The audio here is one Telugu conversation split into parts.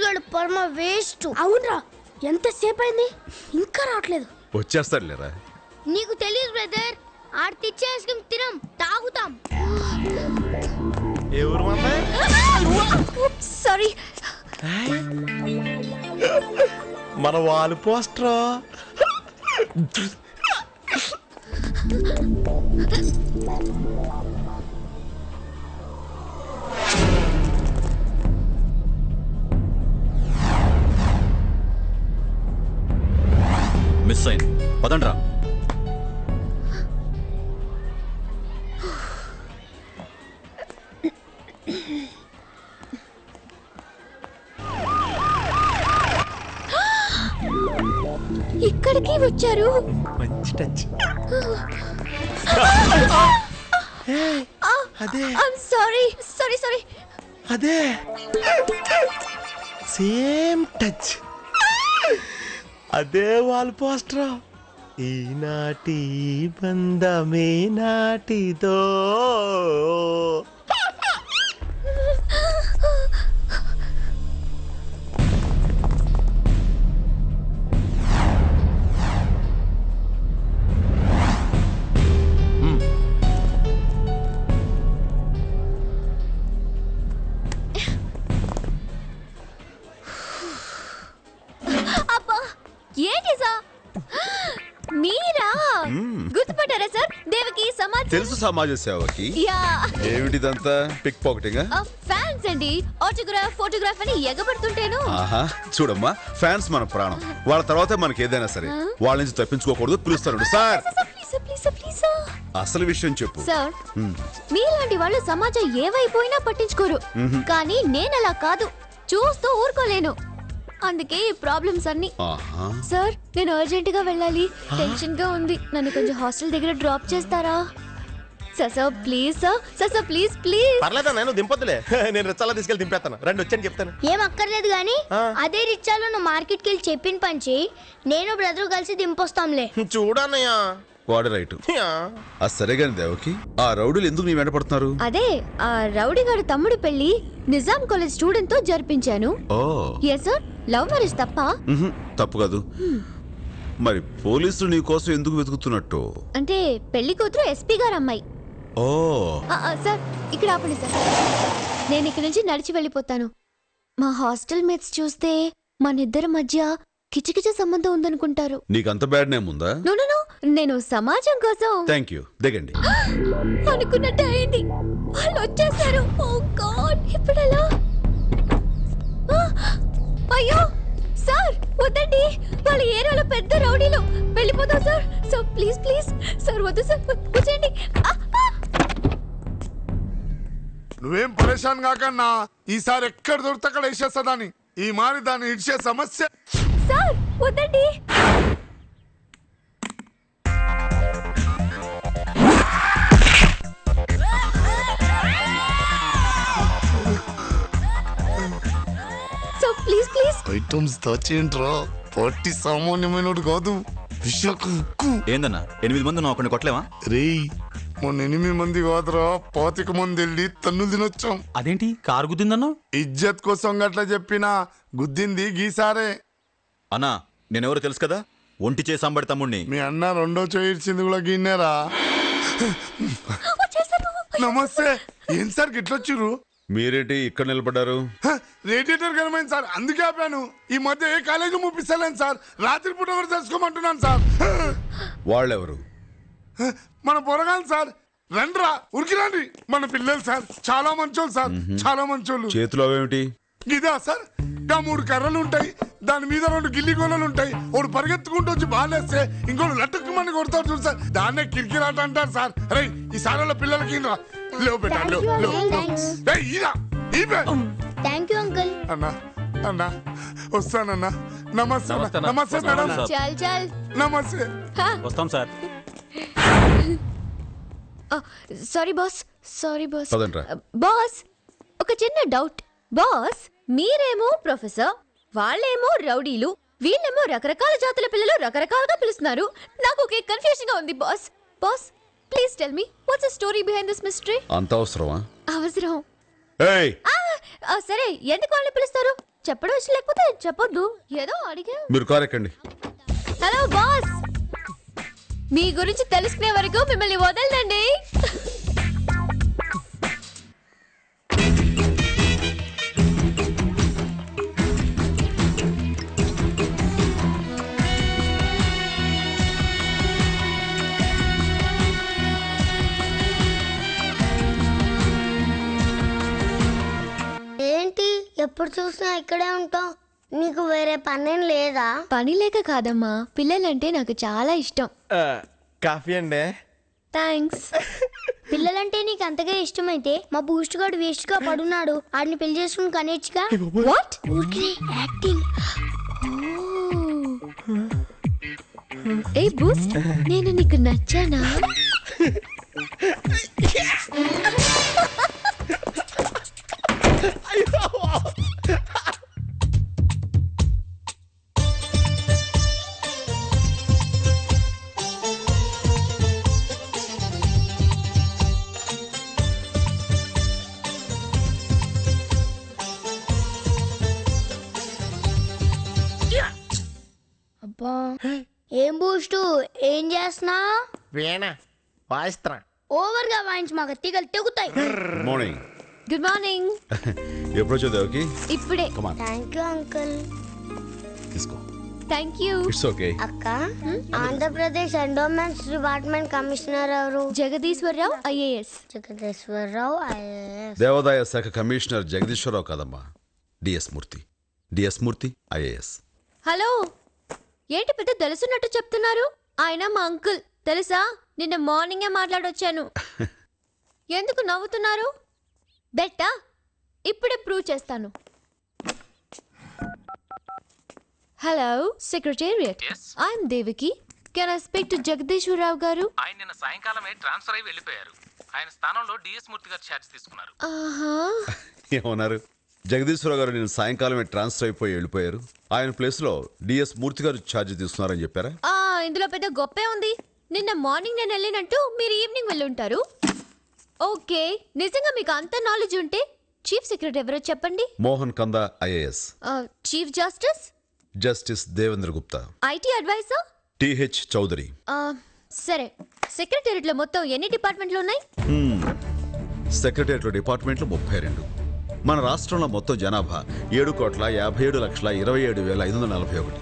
గాడు పరమ వేస్ట్. అవునరా, ఎంతసేపు అయింది ఇంకా రావట్లేదు. వచ్చేస్తాడులేరా. నీకు తెలియదు బ్రదర్, ఆడ తెచ్చే ఐస్ క్రీమ్ తినం, తాగుతాం. సారీ. మన వాల్ పోస్టరా. మిస్ అయింది, పదండ్రా. ఇక్కడికి వచ్చారు. మంచి టచ్. అదే సారీ సారీ సారీ. అదే సేమ్ టచ్. అదే వాల్ పోస్టరా. ఈనాటి బంధమే నాటిదో. ఏంటి సార్ మీరా? గుర్తుపట్టారా సార్? దేవకి సమాజ్. తెలుసు సమాజ సేవకి. ఏమిటిదంతా? Pick pocketing? ఫ్యాన్స్ అండి, ఆటోగ్రాఫ్ ఫోటోగ్రాఫ్ అని ఎగబడుతుంటేను. ఆహా, చూడమ్మా, ఫ్యాన్స్ మన ప్రాణం. వాళ్ళ తర్వాత మనకి ఏదైనా సరే వాళ్ళ నుంచి తప్పించుకోకూడదు. పిలుస్తాడు సార్. అసలు విషయం చెప్పు సార్. మీలాంటి వాళ్ళు సమాజం ఏవైపోయినా పట్టించుకోరు, కానీ నేను అలా కాదు, చూస్తూ ఊరుకోలేను. అందుకే ఈ ప్రాబ్లమ్స్ అన్ని. సార్, నేను అర్జెంట్ గా వెళ్ళాలి, టెన్షన్ గా ఉంది. నన్ను కొంచెం హాస్టల్ దగ్గర డ్రాప్ చేస్తారా? Sir please sir please please. పర్లేదా, నేను దింపొద్దులే. నేను రిచ్చాలో తీసుకెళ్ళి దింపేస్తాను. రండి వచ్చాను చెప్తాను. ఏం అక్కర్లేదు గానీ అదే రిచ్చాలో నువ్వు మార్కెట్కి వెళ్ళి చెప్పిన పని చేయి, నేను బ్రదర్ కలిసి దింపొస్తాంలే. చూడన్నయ్యా. వాడు రైట్. సరే గాని దేవకి, ఆ రౌడీలు ఎందుకు నీ వెంట పడుతున్నారు? అదే ఆ రౌడీ గారి తమ్ముడు పెళ్లి నిజాం కాలేజ్ స్టూడెంట్ తో జరిపించాను. Yes sir. లవ్ మ్యారేజ్ తప్ప? తప్పు కాదు. మరి పోలీసులు నీ కోసం ఎందుకు వెతుకుతున్నట్టు? అంటే పెళ్లి కూతురు ఎస్పీ గారు అమ్మాయి. సార్ ఇక్కడ ఆపండి సార్, నేను ఇక్కడ నుంచి నడిచి వెళ్ళిపోతాను. మా హాస్టల్ మేట్స్ చూస్తే మన ఇద్దరి మధ్య కిచకిచ సంబంధం ఉందనుకుంటారు. నీకంత బ్యాడ్ నేమ్ ఉందా? నో నో నో, నేను సమాజం కోసం. థ్యాంక్ యూ, దిగండి. అనుకున్నట్టు అయింది, వాళ్ళు వచ్చేసారు. ఓ గాడ్, ఇప్పుడు ఎలా? అయ్యో సార్ వద్దండి, వాళ్ళ ఏరియాలో పెద్ద రౌడీలు. వెళ్ళిపోతాం sir. Sir please please sir, వద్దు సార్, వచ్చేయండి. నువ్వేం పరేషాన్ కాకన్నా, ఈసారి ఎక్కడ దొరికితే అక్కడ వేసేస్తుందని. ఈ మారి దాన్ని ఇచ్చే సమస్య. సార్ వద్దండి. Sir please please. ఐటమ్స్ తెచ్చేంట్రా, పట్టి సామాన్యమైనడు కాదు. ఏందన్నా 8 మంది నువ్వు ఒకరిని కొట్టలేవా? రేయ్, మొన్న 8 మంది కాదురా, 25 మంది వెళ్ళి తన్నులు తినొచ్చాం. అదేంటి కారు గుద్దిందన్నా? ఇజ్జత్ కోసం గట్లా చెప్పినా గుద్దింది గీసారే. అన్నా నేనెవరో తెలుసు కదా, ఒంటి చేసాంబడి తమ్ముడిని. మీ అన్న రెండో చేయించింది కూడా గిన్నెరా. నమస్తే. ఏం సార్ గిట్లొచ్చిర్రు? మీరేంటి ఇక్కడ నిలబడ్డారు? రేడియేటర్ గనమైంది సార్, అందుకే ఆపాను. ఈ మధ్య ఏ కాలేజీ ముప్పిస్తలేను సార్, రాత్రిపూట కూడా తెలుసుకోమంటున్నాను సార్. వాళ్ళెవరు? మన పొరగాలి సార్. రండ్రా, ఉరికి రండి. మన పిల్లలు సార్, చాలా మంచోళ్ళు సార్, చాలా మంచోళ్ళు. చేతిలో ఏమిటి? ఇదా సార్, ఇంకా 3 కర్రలు ఉంటాయి, దాని మీద 2 గిల్లి గోళలు ఉంటాయి. ఒకడు పరిగెత్తుకుంటూ వచ్చి బాలేస్తే ఇంకోటి లట్టుకుమని కొడతాడు చూడు సార్, దాన్నే కిరికిరాట అంటారు సార్. రే, ఈ సార్ల పిల్లలకి లేవు పెట్టాడు. Thank you uncle. అన్నా అన్నా వస్తానన్నా. నమస్తే నమస్తే మేడం. చల్ చల్. నమస్తే. వస్తాం sir. Sorry boss, sorry boss. పదండ్రా. బాస్, ఒక చిన్న డౌట్. బాస్, మీరేమో ప్రొఫెసర్, వాళ్ళేమో రౌడీలు, వీళ్ళేమో రకరకాల జాతుల పిల్లలు రకరకాలుగా పిలుస్తున్నారు. నాకు ఒకే కన్ఫ్యూజన్ గా ఉంది boss. Boss please tell me what's the story behind this mystery? అంత అవసరమా? అవసరం. ఏయ్, సరే, ఎందుకు వాళ్ళని పిలుస్తారు? చెప్పడం ఇష్టం లేకపోతే చెప్పొద్దు. ఏదో అడిగా. మీరు కార్ ఎక్కండి. హలో బాస్, మీ గురించి తెలుసుకునే వరకు మిమ్మల్ని వదలనండి. ఏంటి ఎప్పుడు చూసినా ఇక్కడే ఉంటావు? నీకు వేరే పనేం లేదా? పని లేక కాదమ్మా, పిల్లలంటే నాకు చాలా ఇష్టం. కాఫీ అండి. థ్యాంక్స్. పిల్లలంటే నీకు అంతగా ఇష్టమైతే మా బూస్ట్ గాడు వేస్ట్ గా పడున్నాడు, ఆడిని పెళ్లి చేసుకుని కనేచ్చుగా. వాట్? యాక్టింగ్. ఏ బూస్ట్, నేను నీకు నచ్చానా? అబ్బా, ఏం బూస్ట్, ఏం చేస్తున్నా? వీణ వాయిస్త్రా. ఓవర్ గా వాయించి మాకు తీగలు తెగుతాయి. మార్నింగ్. Good morning. ఎప్పుడు వచ్చావు దేవకి? ఇప్పుడే. Come on thank you uncle. తీసుకో. Thank you. It's okay. అక్క, ఆంధ్రప్రదేశ్ ఎండోమెంట్స్ డిపార్ట్మెంట్ కమిషనర్ ఎవరు? జగదీశ్వరరావు ఐఏఎస్. జగదీశ్వరరావు ఐఏఎస్. దేవాదాయ శాఖ కమిషనర్ జగదీశ్వరరావు కాదమ్మా, DS Murthy. DS Murthy IAS. Hello, ఏంటి పెద్ద తెలుసున్నట్టు చెప్తున్నారు? ఆయన మా అంకుల్ తెలుసా? నిన్న మార్నింగే మాట్లాడొచ్చాను. ఎందుకు నవ్వుతున్నారు? బెట్టా ఇప్పుడే ప్రూవ్ చేస్తాను. హలో సెక్రటేరియట్, ఐఎమ్ దేవికి. Can I speak to Jagadeeswara Rao గారు? ఆయన నిన్న సాయంకాలమే ట్రాన్స్ఫర్ అయి వెళ్ళిపోయారు. ఆయన స్థానంలో డిఎస్ మూర్తి గారు ఛార్జ్ తీసుకున్నారు. ఆహా, ఏమన్నారు? జగదీశ్వరరావు గారు నేను సాయంకాలమే ట్రాన్స్ఫర్ అయిపోయి వెళ్ళిపోయారు, ఆయన ప్లేస్ లో డిఎస్ మూర్తి గారు ఛార్జ్ తీసుకున్నారని చెప్పారా? ఇందులో పెద్ద గొప్పే ఉంది. నిన్న మార్నింగ్ నేను వెళ్ళినట్టు మీరు ఈవినింగ్ వెళ్ళుంటారు. ఓకే, నిజంగా మీకు అంత నాలెడ్జ్ ఉంటే చీఫ్ సెక్రటరీ ఎవరో చెప్పండి. Mohan Kanda IAS. Chief justice? Justice Devendra Gupta. IT advisor? TH Chowdary. సరే, సెక్రటేరియట్ లో మొత్తం ఎన్ని డిపార్ట్మెంట్లు ఉన్నాయి? సెక్రటేరియట్ డిపార్ట్మెంట్లు 32. మన రాష్ట్రంలో మొత్తం జనాభా 7,57,27,541.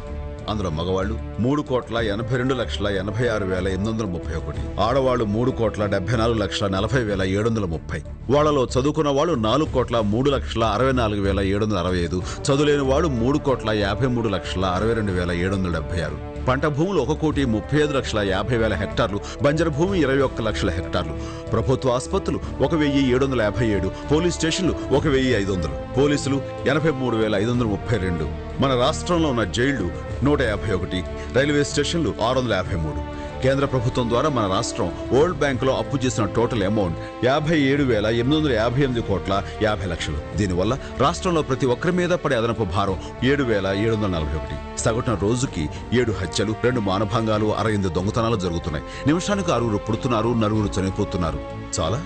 అందులో మగవాళ్ళు 3,82,86,831. ఆడవాళ్లు 3,74,40,730. వాళ్లలో చదువుకున్న వాళ్ళు 4,03,64,765. చదువులేని వాడు 3,53,62,776. పంట భూములు 1,35,50,000 హెక్టార్లు, బంజరు భూమి 21 లక్షల హెక్టార్లు. ప్రభుత్వ ఆసుపత్రులు 1,757. పోలీస్ స్టేషన్లు 1,500. పోలీసులు 83,532. మన రాష్ట్రంలో ఉన్న జైళ్లు 151. రైల్వే స్టేషన్లు 653. కేంద్ర ప్రభుత్వం ద్వారా మన రాష్ట్రం వరల్డ్ బ్యాంకులో అప్పు చేసిన టోటల్ అమౌంట్ 57,858,50,00,000. దీనివల్ల రాష్ట్రంలో ప్రతి ఒక్కరి మీద పడే అదనపు భారం 7,741. సగటున రోజుకి 7 హత్యలు, 2 మానభంగాలు, 68 దొంగతనాలు జరుగుతున్నాయి. నిమిషానికి 6 పుడుతున్నారు, 4 చనిపోతున్నారు. చాలా?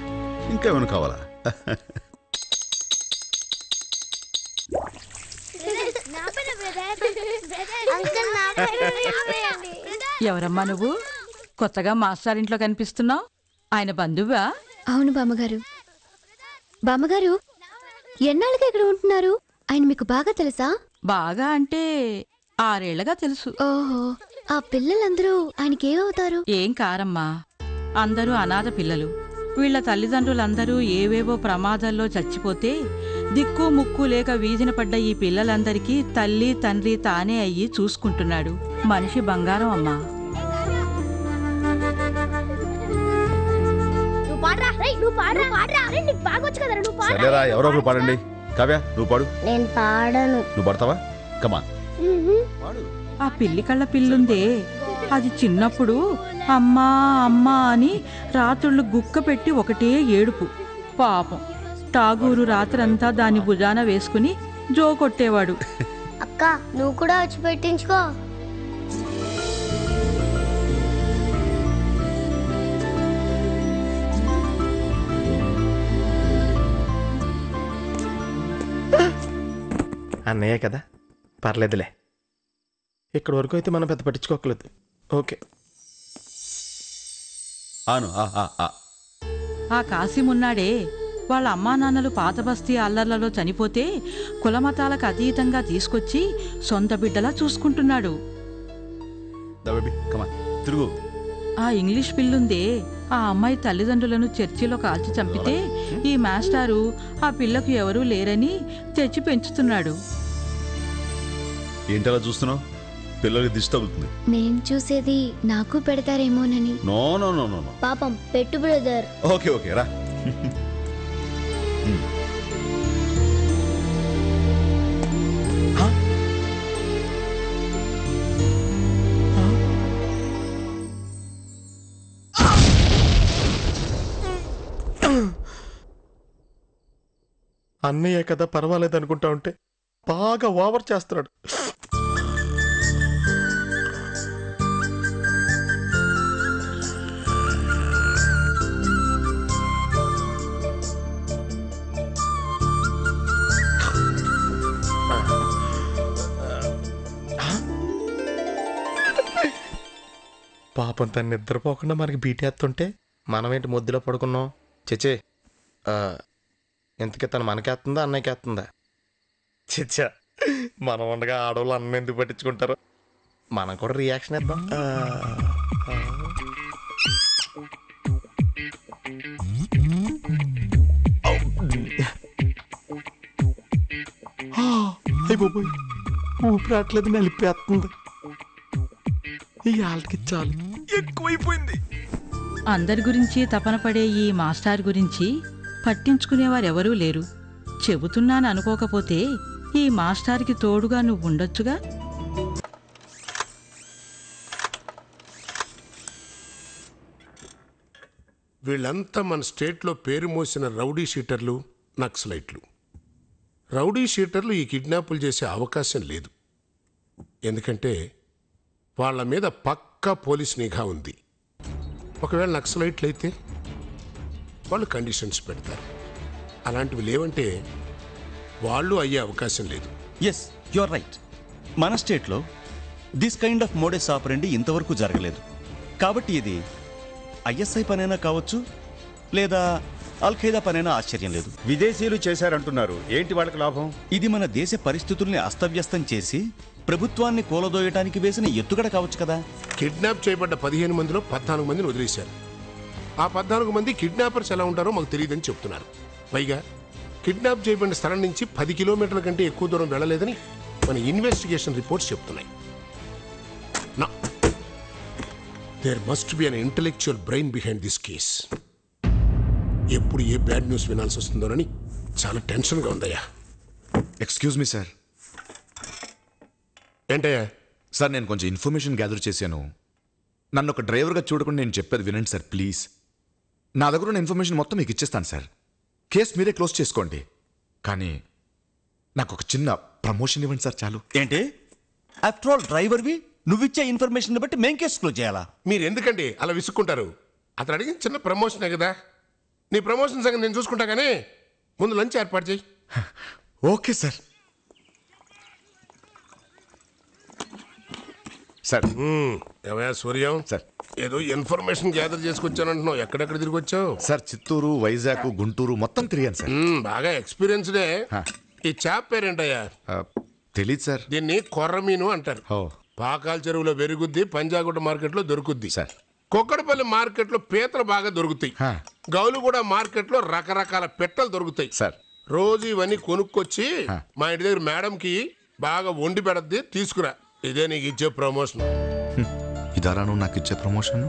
ఇంకేమైనా కావాలా? ఎవరమ్మా నువ్వు? కొత్తగా మాస్టర్ ఇంట్లో కనిపిస్తున్నావు. ఆయన బంధువా? అవును బామ్మగారు. బామ్మగారు, ఎన్నాళ్ళుగా ఇక్కడ ఉంటున్నారు? ఆయన మీకు బాగా తెలుసా? బాగా అంటే 6 ఏళ్లగా తెలుసు. ఓహో, ఆ పిల్లలందరూ ఆయనకి ఏమవుతారు? ఏం కారమ్మా, అందరూ అనాథ పిల్లలు. వీళ్ల తల్లిదండ్రులందరూ ఏవేవో ప్రమాదాల్లో చచ్చిపోతే దిక్కు ముక్కు లేక వీధిన పడ్డ ఈ పిల్లలందరికీ తల్లి తండ్రి తానే అయ్యి చూసుకుంటున్నాడు. మనిషి బంగారం అమ్మా. సరేరా, ఎవరో ఒకరు పాడండి. కావ్య, నువ్వు పాడు. నేను పాడను. నువ్వు పడతావా? కమాన్ పాడు. ఆ పిల్లి కళ్ళ పిల్లుందే, అది చిన్నప్పుడు అమ్మా అమ్మా అని రాత్రుళ్ళు గుక్క పెట్టి ఒకటే ఏడుపు. పాపం ఠాగూరు రాత్రంతా దాని భుజాన వేసుకుని జో కొట్టేవాడు. అక్క, నువ్వు కూడా వచ్చి పెట్టించుకో. అన్నయ్య కదా, పర్లేదులే. ఇక్కడ వరకు అయితే మనం పెద్ద పట్టించుకోకలేదు. ఓకే. ఆను ఆ కాసిం ఉన్నాడే, వాళ్ళ అమ్మా నాన్నలు పాత బస్తీ అల్లర్లలో చనిపోతే కులమతాలకు అతీతంగా తీసుకొచ్చి సొంత బిడ్డలా చూసుకుంటున్నాడు. తిరుగు. ఆ ఇంగ్లీష్ పిల్లుందే, ఆ అమ్మాయి తల్లిదండ్రులను చర్చిలో కాల్చి చంపితే ఈ మాస్టారు ఆ పిల్లకు ఎవరూ లేరని తెచ్చి పెంచుతున్నాడు. ఏంటలా చూస్తున్నావు? పిల్లలకి దిష్టి తగులుతుంది. నేను చూసేది నాకు పెడతారేమోనని. No no no no. పాపం పెట్టు బ్రదర్. ఓకే ఓకే రా. అన్నయ్య కదా, పర్వాలేదు అనుకుంటా ఉంటే బాగా ఓవర్ చేస్తున్నాడు. పాపం తను నిద్రపోకుండా మనకి బీటేస్తుంటే మనమేంటి ముద్దులో పడుకున్నాం. చచ్చే, ఇంతకీ తను మనకేస్తుందా అన్నయ్యకేస్తుందా? చిచ్చా, మనం ఉండగా ఆడవాళ్ళు అన్న ఎందుకు పట్టించుకుంటారు? మనం కూడా రియాక్షన్ ఇద్దాం. అయిపోయి ఊపిరాట్లేదు, నలిపేస్తుంది. ఈ ఆళ్ళకి చాలు ఎక్కువైపోయింది. అందరి గురించి తపన పడే ఈ మాస్టర్ గురించి పట్టించుకునేవారెవరూ లేరు. చెబుతున్నాను అనుకోకపోతే ఈ మాస్టార్కి తోడుగా నువ్వు ఉండొచ్చుగా. వీళ్ళంతా మన స్టేట్లో పేరు మోసిన రౌడీ షీటర్లు, నక్సలైట్లు. రౌడీ షీటర్లు ఈ కిడ్నాపులు చేసే అవకాశం లేదు. ఎందుకంటే వాళ్ళ మీద పక్కా పోలీస్ నిఘా ఉంది. ఒకవేళ నక్సలైట్లు అయితే వాళ్ళు కండిషన్స్ పెడతారు. అలాంటివి లేవంటే వాళ్ళు అయ్యే అవకాశం లేదు. Yes, you are right. మన స్టేట్లో this kind of modus operandi ఇంతవరకు జరగలేదు. కాబట్టి ఇది ఐఎస్ఐ పనైనా కావచ్చు, లేదా అల్ఖైదా పనైనా ఆశ్చర్యం లేదు. విదేశీయులు చేశారంటున్నారు, ఏంటి వాళ్ళకి లాభం? ఇది మన దేశ పరిస్థితుల్ని అస్తవ్యస్తం చేసి ప్రభుత్వాన్ని కూలదోయటానికి వేసిన ఎత్తుగడ కావచ్చు కదా. కిడ్నాప్ చేయబడ్డ 15 మందిలో 14 మందిని వదిలేశారు. ఆ 14 మంది కిడ్నాపర్స్ ఎలా ఉంటారో మాకు తెలియదని చెప్తున్నారు. పైగా కిడ్నాప్ చేయబడిన స్థలం నుంచి 10 కిలోమీటర్ల కంటే ఎక్కువ దూరం వెళ్ళలేదని మన ఇన్వెస్టిగేషన్ రిపోర్ట్స్ చెప్తున్నాయి. There must be an intellectual brain behind this case. ఎప్పుడు ఏ బ్యాడ్ న్యూస్ వినాల్సి వస్తుందోనని చాలా టెన్షన్గా ఉందయ్యా. Excuse me sir. ఏంటయ్యా? సార్, నేను కొంచెం ఇన్ఫర్మేషన్ గ్యాదర్ చేశాను. నన్ను ఒక డ్రైవర్గా చూడకుండా నేను చెప్పేది వినండి సార్, ప్లీజ్. నా దగ్గర ఉన్న ఇన్ఫర్మేషన్ మొత్తం మీకు ఇచ్చేస్తాను సార్. కేసు మీరే క్లోజ్ చేసుకోండి. కానీ నాకు ఒక చిన్న ప్రమోషన్ ఇవ్వండి సార్, చాలు. ఏంటి? ఆఫ్టర్ ఆల్ డ్రైవర్వి, నువ్విచ్చే ఇన్ఫర్మేషన్ బట్టి మేం కేసు క్లోజ్ చేయాలా? మీరు ఎందుకండి అలా విసుక్కుంటారు? అతను అడిగిన చిన్న ప్రమోషనే కదా. నీ ప్రమోషన్ సంగతి నేను చూసుకుంటా, కానీ ముందు లంచ్ ఏర్పాటు చేయి. Okay sir. సార్. ఏమయ్యా సూర్యం సార్, ఏదో ఇన్ఫర్మేషన్ గ్యాదర్ చేసుకొచ్చానంటున్నావు. ఎక్కడెక్కడ తిరిగి వచ్చావు? సార్, చిత్తూరు, వైజాగ్, గుంటూరు మొత్తం తిరిగాను సార్. బాగా ఎక్స్పీరియన్స్డే. ఈ చేప పేరేంటయ్యా? తెలీదు సార్. దీన్ని కొర్రమీను అంటారు. పాకాల చెరువులో పెరుగుద్ది, పంజాగుట్ట మార్కెట్లో దొరుకుద్ది సార్. కొక్కడపల్లి మార్కెట్లో పీతలు బాగా దొరుకుతాయి. గౌలుగూడ మార్కెట్లో రకరకాల పెట్టలు దొరుకుతాయి సార్. రోజు ఇవన్నీ కొనుక్కొచ్చి మా ఇంటి దగ్గర మేడంకి బాగా వండి పెడద్ది, తీసుకురా. ఇదే నీకు ఇచ్చే ప్రమోషన్. ఇదారా నువ్వు నాకు ఇచ్చే ప్రమోషన్?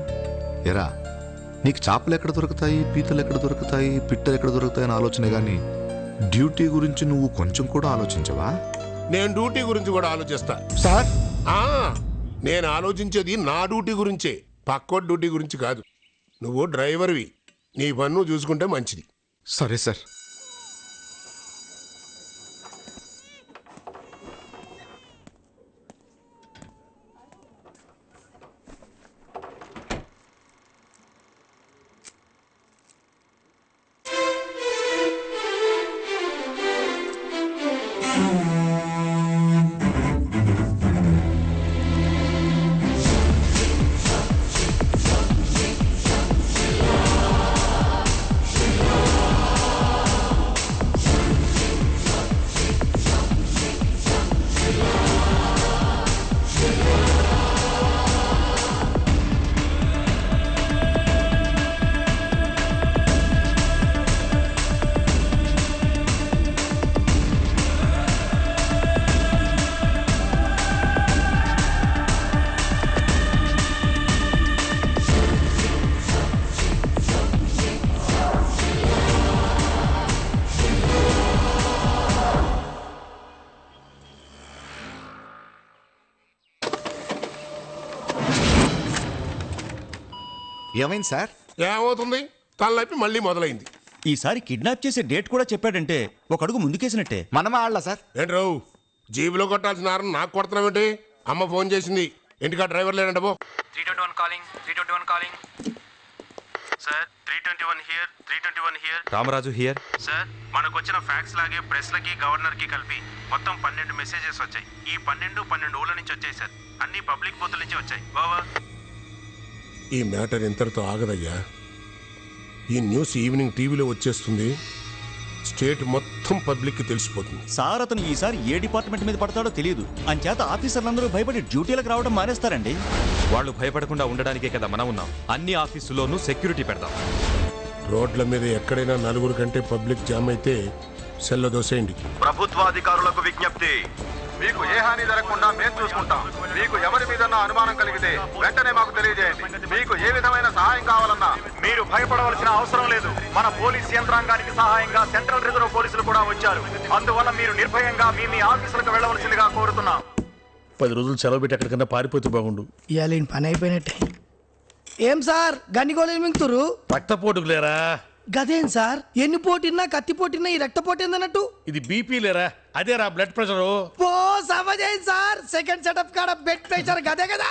ఎరా, నీకు చేపలు ఎక్కడ దొరుకుతాయి, పీతలు ఎక్కడ దొరుకుతాయి, పిట్టలు ఎక్కడ దొరుకుతాయి అని ఆలోచనే కానీ డ్యూటీ గురించి నువ్వు కొంచెం కూడా ఆలోచించవా? నేను డ్యూటీ గురించి కూడా ఆలోచిస్తా సార్. నేను ఆలోచించేది నా డ్యూటీ గురించే, పక్కోటి డ్యూటీ గురించి కాదు. నువ్వు డ్రైవర్వి, నీ పన్ను చూసుకుంటే మంచిది. సరే సార్. ఏమైంది సార్? ఏమవుతుంది, తలనొప్పి మళ్ళీ మొదలైంది. ఈసారి కిడ్నాప్ చేసే డేట్ కూడా చెప్పాడంటే ఒక అడుగు ముందుకేసినట్టే. మనమా ఆడలా సార్? ఏంటి రావు, జీబులో కొట్టాల్సిన ఆరం నాకు కొడుతున్నావేంటి? అమ్మ ఫోన్ చేసింది, ఇంటికా డ్రైవర్ లేనంట పో. 321 calling, 321 calling. Sir 321 here, 321 here. Ramaraju here. Sir మనకు వచ్చిన ఫ్యాక్స్ లాగే ప్రెస్లకి గవర్నర్కి కలిపి మొత్తం 12 మెసేజెస్ వచ్చాయి. ఈ 12 ఊళ్ళ నుంచి వచ్చాయి సార్. అన్ని పబ్లిక్ బూతుల నుంచి వచ్చాయి. ఓవర్. ఈ మ్యాటర్ ఇంతటితో ఆగదయ్యా. ఈ న్యూస్ ఈవినింగ్ టీవీలో వచ్చేస్తుంది, స్టేట్ మొత్తం పబ్లిక్ కి తెలిసిపోతుంది. సార్ అతను ఈసారి ఏ డిపార్ట్మెంట్ మీద పడతాడో తెలియదు. అంచేత ఆఫీసర్లందరూ భయపడి డ్యూటీలకు రావడం మానేస్తారండి. వాళ్ళు భయపడకుండా ఉండడానికే కదా మనం ఉన్నాం. అన్ని ఆఫీసుల్లోనూ సెక్యూరిటీ పెడదాం. రోడ్ల మీద ఎక్కడైనా 4 కంటే పబ్లిక్ జామ్ అయితే సెల్ల దోసేయండి. ప్రభుత్వాధికారులకు విజ్ఞప్తి, మీకు ఏ హాని జరగకుండా మేము చూసుకుంటాం. మీకు ఎవరి మీద అనుమానం కలిగితే వెంటనే మాకు తెలియజేయండి. మీకు ఏ విధమైన సహాయం కావాలన్నా మీరు భయపడవలసిన అవసరం లేదు. మన పోలీస్ యంత్రాంగానికి సహాయంగా సెంట్రల్ రిజర్వ్ పోలీసులు కూడా వచ్చారు. అందువల్ల మీరు నిర్భయంగా మీ ఆఫీసులకు వెళ్ళవలసిందిగా కోరుతున్నాం. 10 రోజులు సెలవు పెట్టి ఎక్కడికన్నా పారిపోతే బాగుండు. ఇవాళ పని అయిపోయినట్టే. ఏం సార్ గండిగోళం మింగుతురు? రక్తపోటుకు లేరా? గదేం సార్, ఎన్ని పోటీన్నా కత్తి పోటీన్నా ఈ రక్తపోటీ ఏందన్నట్టు? ఇది బీపీ లేరా? అదేరా బ్లడ్ ప్రెషర్. ఓ సమజైంది సార్, సెకండ్ సెటప్ కాడ బెడ్ ప్రెషర్ గదే కదా.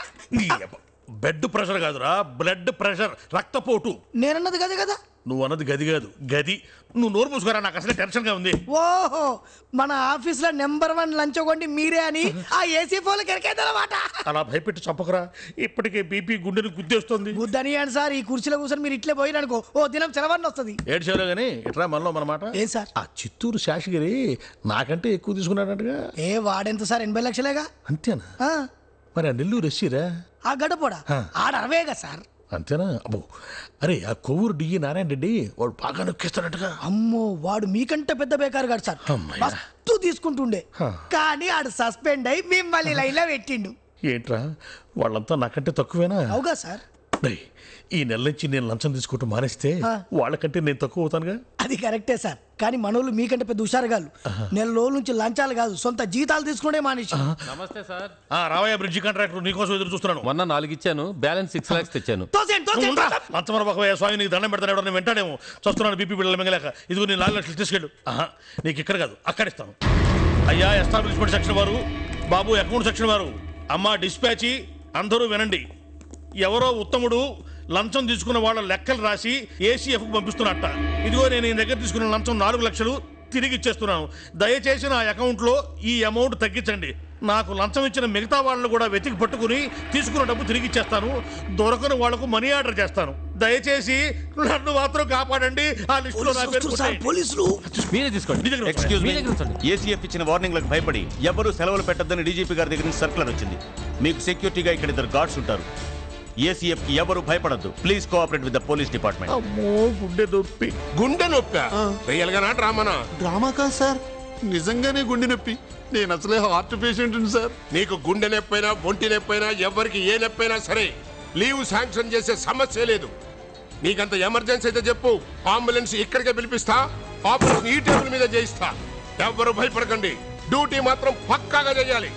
బెడ్ ప్రెషర్ కాదురా, బ్లడ్ ప్రెషర్, రక్తపోటు. నేనన్నది గదే కదా. నువ్వు అన్నది గది కాదు, గది. నువ్వు నోరు మూసుకోరా, నాకు అసలే టెన్షన్ గా ఉంది. ఓహో, మన ఆఫీస్ లో నెంబర్ 1 లంచ్ కొండి మీరే అని ఆ ఏసీ ఫోన్ కెరకేదన్నమాట. అలా భయపెట్టి చంపకరా, ఇప్పటికే బీపీ గుండెని గుద్దేస్తుంది. గుద్దని అని సార్, ఈ కుర్చీలో కూర్చొని మీరు ఇట్లే పోయిననుకో ఓ దినం సెలవన్న వస్తుంది. ఏడ్చేలో గానీ ఇట్లా మనలో మనమాట. ఏం సార్, ఆ చిత్తూరు శాషగిరి నాకంటే ఎక్కువ తీసుకున్నాడంటగా. ఏ వాడెంత సార్, 80 లక్షలేగా. అంతేనా? మరి ఆ నెల్లూరు ఎస్సీరా? ఆ గడపోడా ఆడ 60గా సార్. అంతేనా? అబ్బో, అరే ఆ కొవ్వూరు డిఈ నారాయణ రెడ్డి వాడు బాగా నొక్కిస్తాడటగా. అమ్మో, వాడు మీకంటే పెద్ద బేకారు గాడు సార్. మస్తు తీసుకుంటుండే, కానీ ఆడు సస్పెండ్ అయి మిమ్మల్ని లైన్లో పెట్టిండు. ఏంట్రా వాళ్ళంతా నాకంటే తక్కువేనా? అవుగా సార్. ఈ నెల నుంచి నేను లంచం తీసుకుంటూ మానేస్తే వాళ్ళకంటే నేను తక్కువ అవుతానుగా. అది కరెక్టే సార్, కానీ మనోళ్ళు మీకంటే పెద్ద హుషారుగాళ్ళు. నెల రోజుల నుంచి లంచాలు కాదు, సొంత జీతాలు తీసుకునే మానేసి. నమస్తే సార్. రావయ్య బ్రిడ్జి కాంట్రాక్టర్, నీకోసం ఎదురు చూస్తున్నాను. మొన్న 4 ఇచ్చాను, బ్యాలెన్స్ 6 lakhs తెచ్చాను. లంచమరబాయ స్వామి, నీకు దండం పెడతాను, ఎవడన్నా వెంటాడేమో. చూస్తున్నాను బీపీ బిడ్డలు మింగలేక. ఇదిగో నేను 4 లక్షలు తీసుకెళ్ళు. నీకు ఇక్కడ కాదు అక్కడ ఇస్తాను. అయ్యా ఎస్టాబ్లిష్మెంట్ సెక్షన్ వారు, బాబు అకౌంట్ సెక్షన్ వారు, అమ్మ డిస్పాచి, అందరూ వినండి. ఎవరో ఉత్తముడు లంచం తీసుకున్న వాళ్ళ లెక్కలు రాసి ఏసీఎఫ్కు పంపిస్తున్నట్ట. ఇదిగో నేను ఈ దగ్గర తీసుకున్న లంచం 4 లక్షలు తిరిగి ఇచ్చేస్తున్నాను. దయచేసి నా అకౌంట్లో ఈ అమౌంట్ తగ్గించండి. నాకు లంచం ఇచ్చిన మిగతా వాళ్ళను కూడా వెతికి పట్టుకుని తీసుకున్న డబ్బు తిరిగి ఇచ్చేస్తాను. దొరకని వాళ్లకు మనీ ఆర్డర్ చేస్తాను. దయచేసి నన్ను మాత్రం కాపాడండి. ఆ లిస్టులో నా పేరు పోలీసులు. మీరే తీసుకోండి. ఎక్స్క్యూజ్ మీ, ఏసీఎఫ్ ఇచ్చిన వార్నింగ్లకు భయపడి ఎవరూ సెలవులు పెట్టొద్దని డీజీపీ గారి దగ్గర నుంచి సర్కులర్ వచ్చింది. మీకు సెక్యూరిటీగా ఇక్కడ 2 గార్డ్స్ ఉంటారు. ఏసీఎఫ్ కి ఎవరు భయపడద్దు. Please cooperate with the police department. అమ్మో, గుండె నొప్పి. గుండె నొప్పి రియల్గానా డ్రామానా? డ్రామా కాదు సార్, నిజంగానే గుండె నొప్పి. నేను అసలే హార్ట్ పేషెంట్ సార్. నీకు గుండె నొప్పైనా ఒంటి నొప్పైనా ఎవరికి ఏ నొప్పైనా సరే లీవ్ శాంక్షన్ చేసే సమస్య లేదు. నీకంత ఎమర్జెన్సీ అయితే చెప్పు, అంబులెన్స్ ఇక్కడికే పిలిపిస్తా, ఆపరేషన్ ఈ టేబుల్ మీద చేయిస్తా. ఎవరు భయపడకండి, డ్యూటీ మాత్రం పక్కాగా చేయాలి.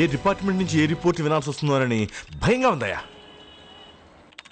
ఏ డిపార్ట్మెంట్ నుంచి ఏ రిపోర్ట్ వినాల్సి వస్తుందోనని భయంగా ఉందయ్యా.